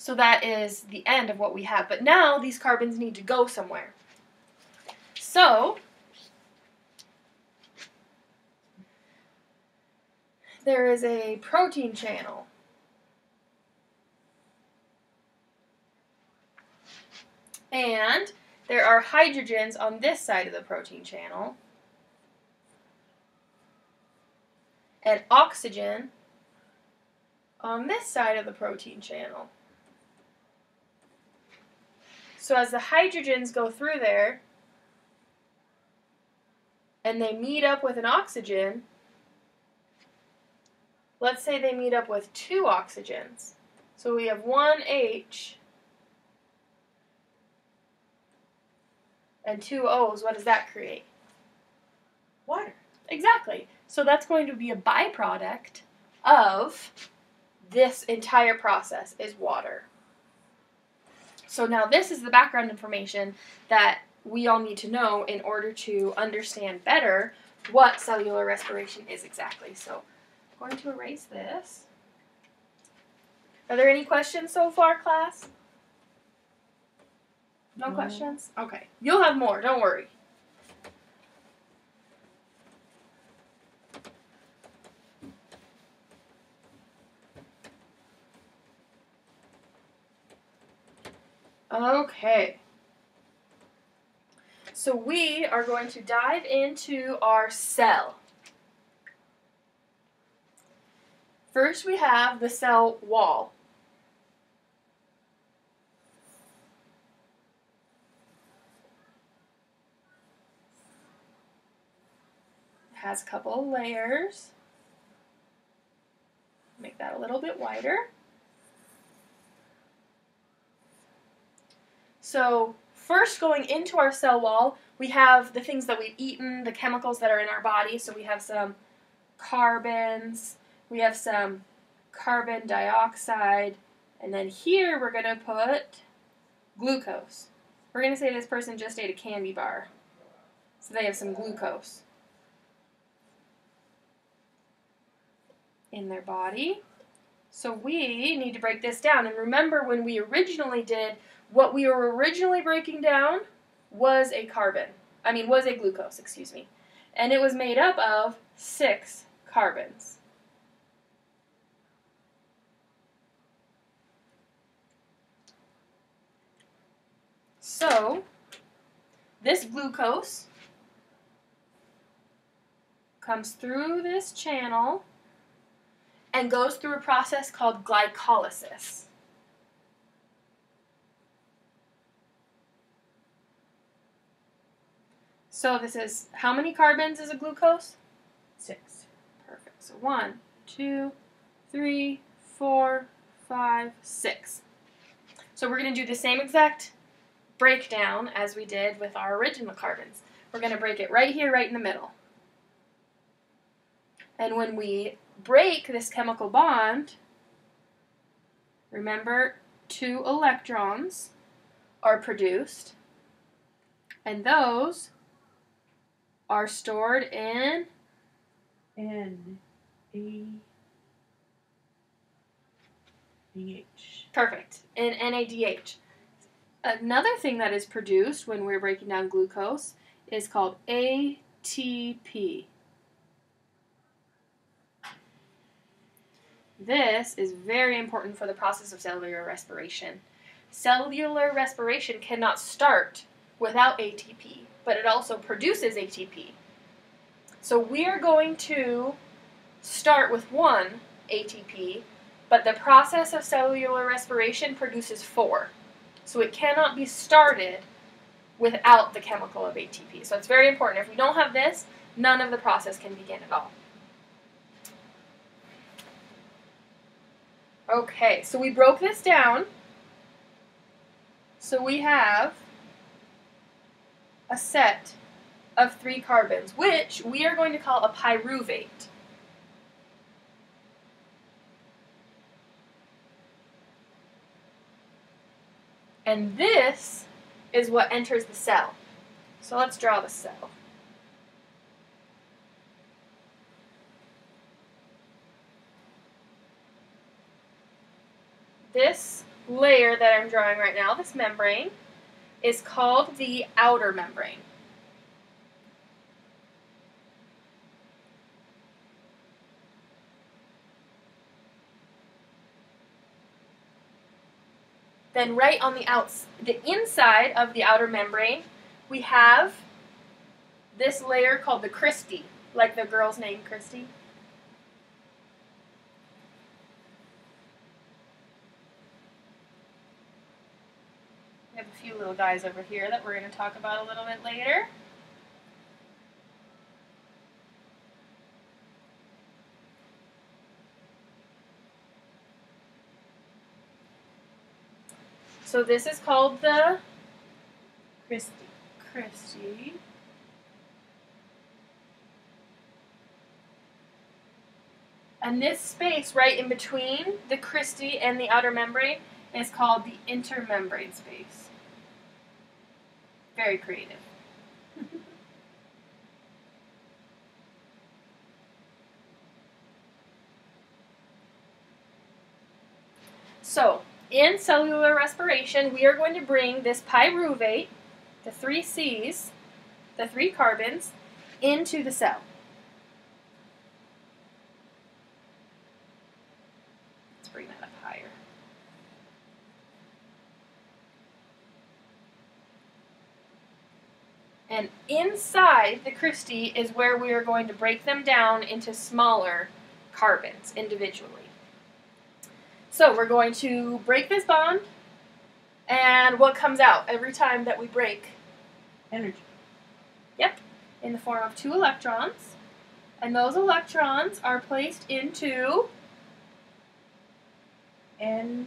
So that is the end of what we have. But now these carbons need to go somewhere. So there is a protein channel. And there are hydrogens on this side of the protein channel. And oxygen on this side of the protein channel. So as the hydrogens go through there, and they meet up with an oxygen, let's say they meet up with 2 oxygens. So we have 1 H and 2 O's. What does that create? Water. Exactly. So that's going to be a byproduct of this entire process is water. So now this is the background information that we all need to know in order to understand better what cellular respiration is exactly. So I'm going to erase this. Are there any questions so far, class? No questions? Okay. You'll have more, don't worry. Okay. So we are going to dive into our cell. First we have the cell wall. It has a couple of layers. Make that a little bit wider. So first, going into our cell wall, we have the things that we've eaten, the chemicals that are in our body. So we have some carbons, we have some carbon dioxide, and then here we're going to put glucose. We're going to say this person just ate a candy bar, so they have some glucose in their body. So we need to break this down. And remember when we originally did, what we were originally breaking down was a glucose, excuse me. And it was made up of 6 carbons. So this glucose comes through this channel and goes through a process called glycolysis. So this is, how many carbons is a glucose? 6. Perfect. So 1, 2, 3, 4, 5, 6. So we're going to do the same exact breakdown as we did with our original carbons. We're going to break it right here, right in the middle. And when we break this chemical bond, remember 2 electrons are produced, and those are stored in NADH. Perfect. In NADH. Another thing that is produced when we're breaking down glucose is called ATP. This is very important for the process of cellular respiration. Cellular respiration cannot start without ATP, but it also produces ATP. So we are going to start with 1 ATP, but the process of cellular respiration produces 4. So it cannot be started without the chemical of ATP. So it's very important. If we don't have this, none of the process can begin at all. Okay, so we broke this down. So we have a set of 3 carbons, which we are going to call a pyruvate. And this is what enters the cell. So let's draw the cell. This layer that I'm drawing right now, this membrane, is called the outer membrane. Then right on the inside of the outer membrane, we have this layer called the cristae, like the girl's name, Christy. We have a few little guys over here that we're going to talk about a little bit later. So this is called the cristae. And this space right in between the cristae and the outer membrane is called the intermembrane space. Very creative. So, in cellular respiration, we are going to bring this pyruvate, the 3 C's, the 3 carbons, into the cell. Let's bring that up higher. And inside the cristae is where we are going to break them down into smaller carbons individually. So we're going to break this bond, and what comes out every time that we break? Energy. Yep, in the form of 2 electrons. And those electrons are placed into NADH.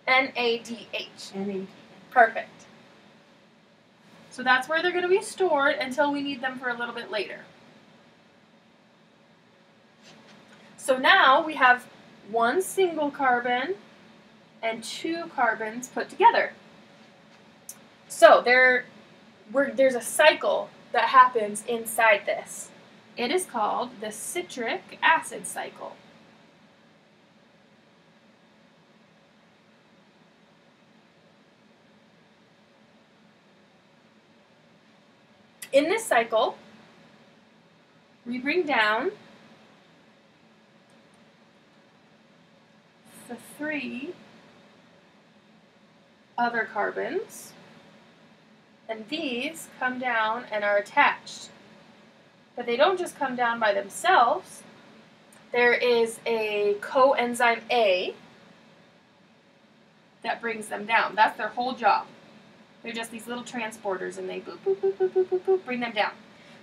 NADH. Perfect. So that's where they're going to be stored until we need them for a little bit later. So now we have 1 single carbon and 2 carbons put together. So there's a cycle that happens inside this. It is called the citric acid cycle. In this cycle, we bring down the 3 other carbons, and these come down and are attached. But they don't just come down by themselves. There is a coenzyme A that brings them down. That's their whole job. They're just these little transporters, and they boop, boop, boop, boop, boop, boop, boop, bring them down.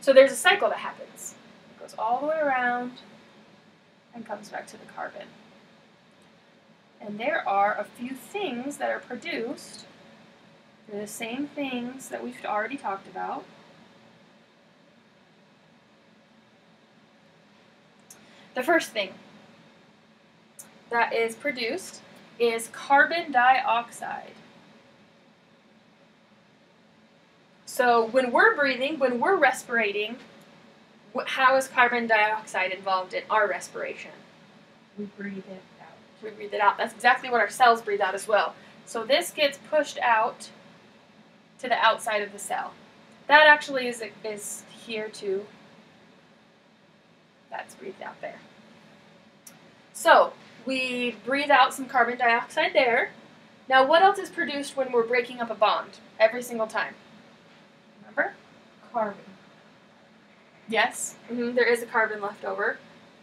So there's a cycle that happens. It goes all the way around and comes back to the carbon. And there are a few things that are produced. They're the same things that we've already talked about. The first thing that is produced is carbon dioxide. So when we're breathing, when we're respirating, how is carbon dioxide involved in our respiration? We breathe it out. We breathe it out. That's exactly what our cells breathe out as well. So this gets pushed out to the outside of the cell. That actually is here too. That's breathed out there. So we breathe out some carbon dioxide there. Now what else is produced when we're breaking up a bond every single time? Remember? Carbon. Yes, there is a carbon left over.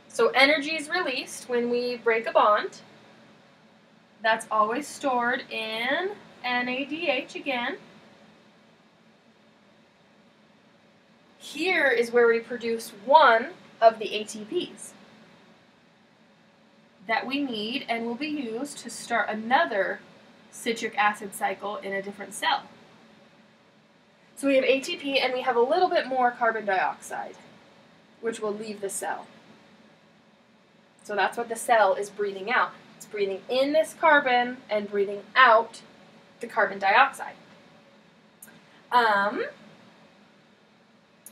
So energy is released when we break a bond. That's always stored in NADH again. Here is where we produce one of the ATPs that we need and will be used to start another citric acid cycle in a different cell. So we have ATP and we have a little bit more carbon dioxide, which will leave the cell. So that's what the cell is breathing out. It's breathing in this carbon and breathing out the carbon dioxide.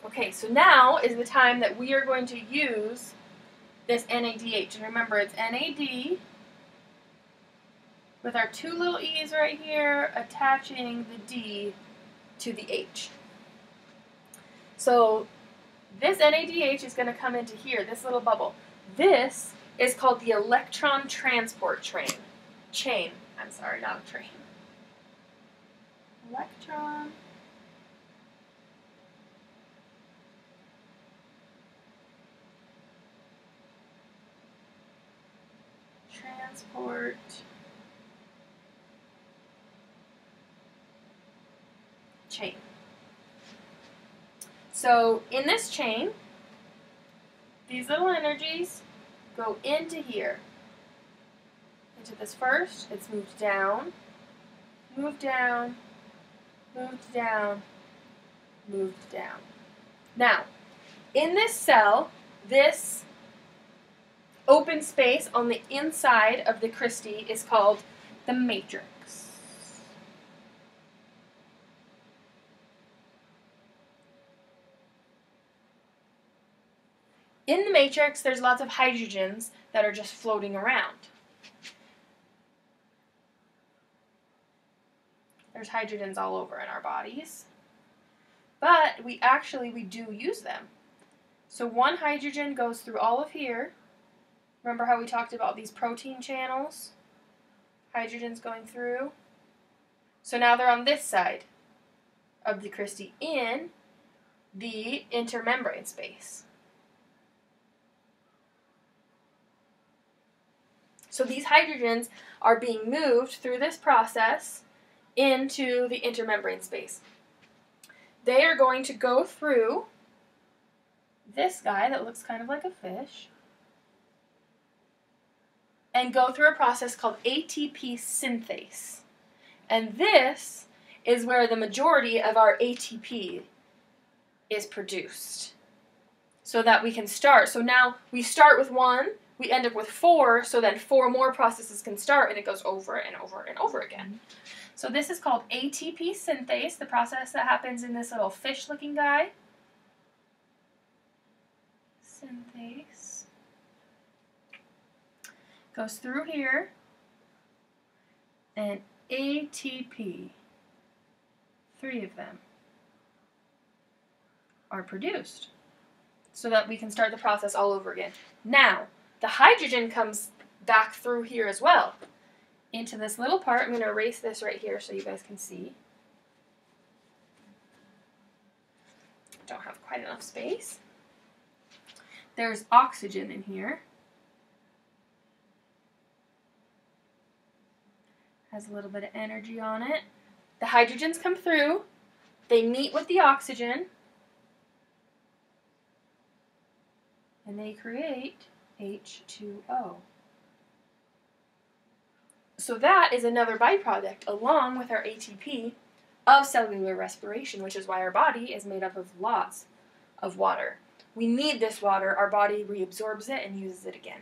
Okay, so now is the time that we are going to use this NADH. And remember, it's NAD with our two little E's right here attaching the D to the H. So this NADH is going to come into here, this little bubble. This is called the electron transport chain. I'm sorry, not a train. Electron transport chain. So in this chain, these little energies go into here. Into this first, it's moved down, moved down, moved down, moved down. Now, in this cell, this open space on the inside of the crystal is called the matrix. In the matrix, there's lots of hydrogens that are just floating around. There's hydrogens all over in our bodies, but we do use them. So one hydrogen goes through all of here. Remember how we talked about these protein channels? Hydrogens going through. So now they're on this side of the crystal in the intermembrane space. So these hydrogens are being moved through this process into the intermembrane space. They are going to go through this guy that looks kind of like a fish and go through a process called ATP synthase. And this is where the majority of our ATP is produced so that we can start. So now we start with one, we end up with 4, so then 4 more processes can start, and it goes over and over and over again. So this is called ATP synthase, the process that happens in this little fish-looking guy. Synthase. Goes through here, and ATP, 3 of them, are produced so that we can start the process all over again. Now, the hydrogen comes back through here as well into this little part. I'm going to erase this right here so you guys can see. Don't have quite enough space. There's oxygen in here. Has a little bit of energy on it. The hydrogens come through. They meet with the oxygen. And they create H2O. So that is another byproduct, along with our ATP, of cellular respiration, which is why our body is made up of lots of water. We need this water. Our body reabsorbs it and uses it again.